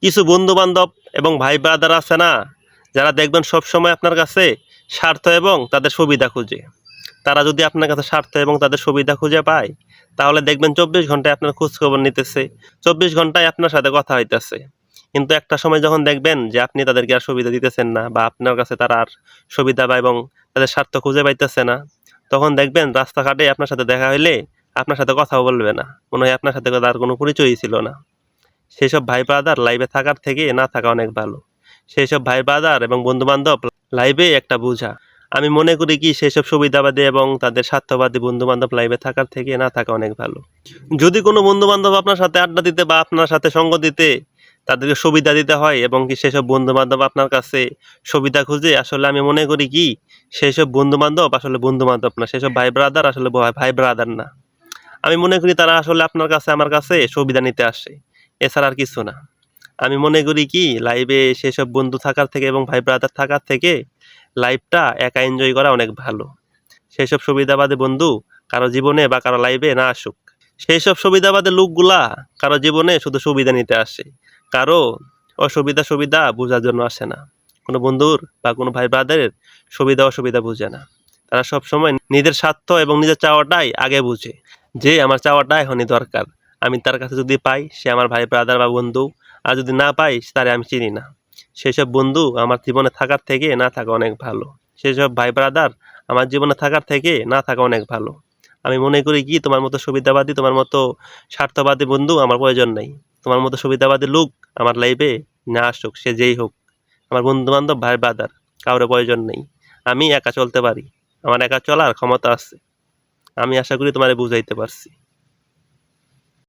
কিছু বন্ধু বান্ধব এবং ভাই ব্রাদার আছে না, যারা দেখবেন সবসময় আপনার কাছে স্বার্থ এবং তাদের সুবিধা খুঁজে। তারা যদি আপনার কাছে স্বার্থ এবং তাদের সুবিধা খুঁজে পায়, তাহলে দেখবেন 24 ঘন্টায় আপনার খোঁজখবর নিতেছে, 24 ঘন্টায় আপনার সাথে কথা হইতেছে। কিন্তু একটা সময় যখন দেখবেন যে আপনি তাদেরকে আর সুবিধা দিতেছেন না, বা আপনার কাছে তারা আর সুবিধা বা এবং তাদের স্বার্থ খুঁজে পাইতেছে না, তখন দেখবেন রাস্তাঘাটে আপনার সাথে দেখা হইলে আপনার সাথে কথাও বলবে না, মনে হয় আপনার সাথে তার কোনো পরিচয়ই ছিল না। সেসব ভাই ব্রাদার লাইভে থাকার থেকে না থাকা অনেক ভালো। সেসব ভাই ব্রাদার এবং বন্ধু বান্ধব লাইভে একটা বোঝা। আমি মনে করি কি সেসব সুবিধাবাদী এবং তাদের স্বার্থবাদী বন্ধু বান্ধব লাইভে থাকার থেকে না থাকা অনেক ভালো। যদি কোনো বন্ধু বান্ধব আপনার সাথে আড্ডা দিতে বা আপনার সাথে সঙ্গ দিতে তাদেরকে সুবিধা দিতে হয় এবং কি সেসব বন্ধু বান্ধব আপনার কাছে সুবিধা খুঁজে, আসলে আমি মনে করি কি সেসব বন্ধু বান্ধব আসলে বন্ধু বান্ধব না, সেসব ভাই ব্রাদার আসলে ভাই ব্রাদার না। আমি মনে করি তারা আসলে আপনার কাছে আমার কাছে সুবিধা নিতে আসে, এছাড়া আর কিছু না। আমি মনে করি কি লাইভে সেসব বন্ধু থাকার থেকে এবং ভাই ব্রাদার থাকার থেকে লাইভটা একা এনজয় করা অনেক ভালো। সেসব সুবিধাবাদী বন্ধু কারো জীবনে বা কারো লাইভে না আসুক। সেইসব সুবিধাবাদী লোকগুলা কারো জীবনে শুধু সুবিধা নিতে আসে, কারো সুবিধা বোঝার জন্য আসে না। কোনো বন্ধুর বা কোনো ভাই ব্রাদারের সুবিধা অসুবিধা বুঝে না। তারা সব সময় নিজের স্বার্থ এবং নিজের চাওয়াটাই আগে বুঝে, যে আমার চাওয়াটা এখনই দরকার। আমি তার কাছে যদি পাই সে আমার ভাই ব্রাদার বা বন্ধু, আর যদি না পাই তারে আমি চিনি না। সেসব বন্ধু আমার জীবনে থাকার থেকে না থাকা অনেক ভালো। সেসব ভাই ব্রাদার আমার জীবনে থাকার থেকে না থাকা অনেক ভালো। আমি মনে করি কি তোমার মতো সুবিধাবাদী, তোমার মতো স্বার্থবাদী বন্ধু আমার প্রয়োজন নেই। তোমার মতো সুবিধাবাদী লোক আমার লাইফে না আসুক, সে যেই হোক। আমার বন্ধু বান্ধব ভাই ব্রাদার কারোর প্রয়োজন নেই। আমি একা চলতে পারি, আমার একা চলার ক্ষমতা আছে। আমি আশা করি তোমারে বুঝাইতে পারছি।